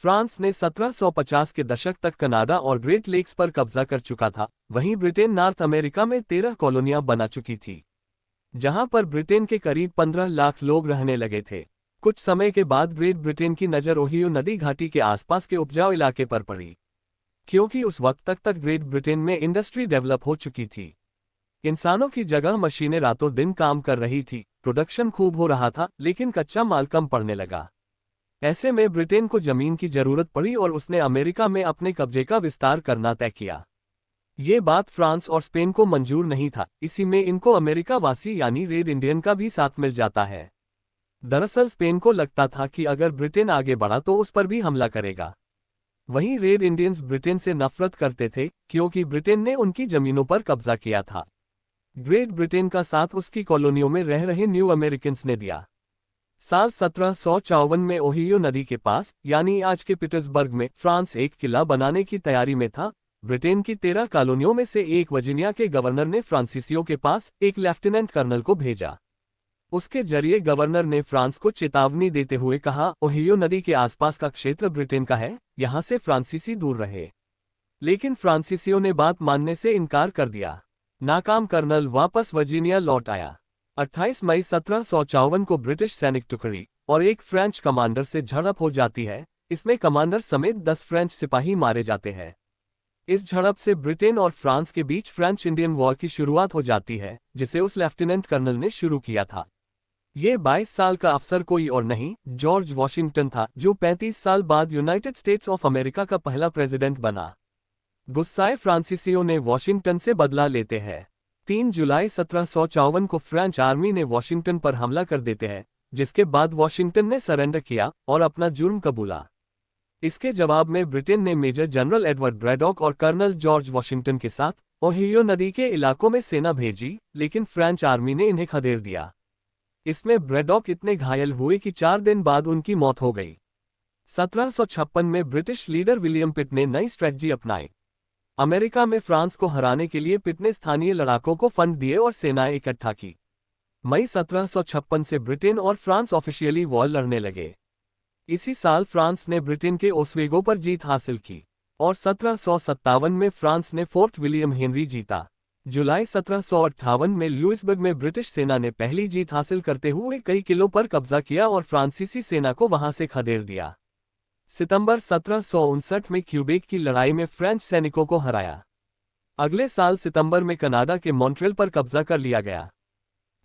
France ने 1750 के दशक तक कनाडा और ग्रेट लेक्स पर कब्जा कर चुका था, वहीं ब्रिटेन नॉर्थ अमेरिका में 13 कॉलोनियां बना चुकी थी, जहां पर ब्रिटेन के करीब 15 लाख लोग रहने लगे थे। कुछ समय के बाद ग्रेट ब्रिटेन की नज़र ओहियो नदी घाटी के आसपास के उपजाऊ इलाके पर पड़ी, क्योंकि उस वक्त तक ग्रेट ब्रिटेन में इंडस्ट्री डेवलप हो चुकी थी। इंसानों की जगह मशीनें रातों दिन काम कर रही थी, प्रोडक्शन खूब हो रहा था, लेकिन कच्चा माल कम पड़ने लगा। ऐसे में ब्रिटेन को जमीन की जरूरत पड़ी और उसने अमेरिका में अपने कब्जे का विस्तार करना तय किया। ये बात फ्रांस और स्पेन को मंजूर नहीं था, इसी में इनको अमेरिका वासी यानी रेड इंडियन का भी साथ मिल जाता है। दरअसल स्पेन को लगता था कि अगर ब्रिटेन आगे बढ़ा तो उस पर भी हमला करेगा। वहीं रेड इंडियंस ब्रिटेन से नफरत करते थे, क्योंकि ब्रिटेन ने उनकी जमीनों पर कब्जा किया था। ग्रेट ब्रिटेन का साथ उसकी कॉलोनियों में रह रहे न्यू अमेरिकन्स ने दिया। साल 1754 में ओहियो नदी के पास यानी आज के पीटर्सबर्ग में फ्रांस एक किला बनाने की तैयारी में था। ब्रिटेन की 13 कॉलोनियों में से एक वर्जीनिया के गवर्नर ने फ्रांसीसियों के पास एक लेफ्टिनेंट कर्नल को भेजा। उसके जरिए गवर्नर ने फ्रांस को चेतावनी देते हुए कहा, ओहियो नदी के आसपास का क्षेत्र ब्रिटेन का है, यहां से फ्रांसीसी दूर रहे। लेकिन फ्रांसीसियों ने बात मानने से इनकार कर दिया। नाकाम कर्नल वापस वर्जीनिया लौट आया। 28 मई 1754 को ब्रिटिश सैनिक टुकड़ी और एक फ्रेंच कमांडर से झड़प हो जाती है। इसमें कमांडर समेत 10 फ्रेंच सिपाही मारे जाते हैं। इस झड़प से ब्रिटेन और फ्रांस के बीच फ्रेंच इंडियन वॉर की शुरुआत हो जाती है, जिसे उस लेफ्टिनेंट कर्नल ने शुरू किया था। ये 22 साल का अफसर कोई और नहीं, जॉर्ज वॉशिंगटन था, जो 35 साल बाद यूनाइटेड स्टेट्स ऑफ अमेरिका का पहला प्रेसिडेंट बना। गुस्साए फ्रांसीसियों ने वॉशिंगटन से बदला लेते हैं। 3 जुलाई 1754 को फ्रेंच आर्मी ने वॉशिंगटन पर हमला कर देते हैं, जिसके बाद वॉशिंगटन ने सरेंडर किया और अपना जुर्म कबूला। इसके जवाब में ब्रिटेन ने मेजर जनरल एडवर्ड ब्रैडॉक और कर्नल जॉर्ज वॉशिंगटन के साथ ओहियो नदी के इलाकों में सेना भेजी, लेकिन फ्रेंच आर्मी ने इन्हें खदेड़ दिया। इसमें ब्रैडॉक इतने घायल हुए कि 4 दिन बाद उनकी मौत हो गई। 1756 में ब्रिटिश लीडर विलियम पिट ने नई स्ट्रेटजी अपनाई। अमेरिका में फ्रांस को हराने के लिए पिट ने स्थानीय लड़ाकों को फंड दिए और सेनाएं इकट्ठा की। मई 1756 से ब्रिटेन और फ्रांस ऑफिशियली वॉर लड़ने लगे। इसी साल फ्रांस ने ब्रिटेन के ओस्वेगो पर जीत हासिल की और 1757 में फ्रांस ने फोर्ट विलियम हेनरी जीता। जुलाई 1758 में लुइसबर्ग में ब्रिटिश सेना ने पहली जीत हासिल करते हुए कई किलों पर कब्जा किया और फ्रांसीसी सेना को वहां से खदेड़ दिया। सितंबर 1759 में क्यूबेक की लड़ाई में फ्रेंच सैनिकों को हराया। अगले साल सितंबर में कनाडा के मॉन्ट्रियल पर कब्जा कर लिया गया।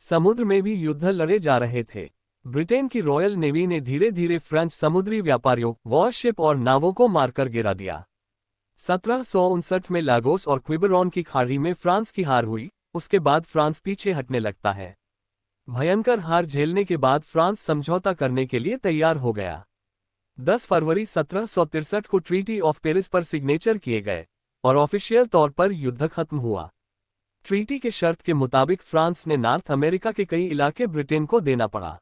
समुद्र में भी युद्ध लड़े जा रहे थे। ब्रिटेन की रॉयल नेवी ने धीरे धीरे फ्रेंच समुद्री व्यापारियों, वॉरशिप और नावों को मारकर गिरा दिया। 1759 में लागोस और क्विबेरॉन की खाड़ी में फ्रांस की हार हुई। उसके बाद फ्रांस पीछे हटने लगता है। भयंकर हार झेलने के बाद फ्रांस समझौता करने के लिए तैयार हो गया। 10 फरवरी 1763 को ट्रीटी ऑफ पेरिस पर सिग्नेचर किए गए और ऑफिशियल तौर पर युद्ध खत्म हुआ। ट्रीटी के शर्त के मुताबिक फ्रांस ने नॉर्थ अमेरिका के कई इलाके ब्रिटेन को देना पड़ा।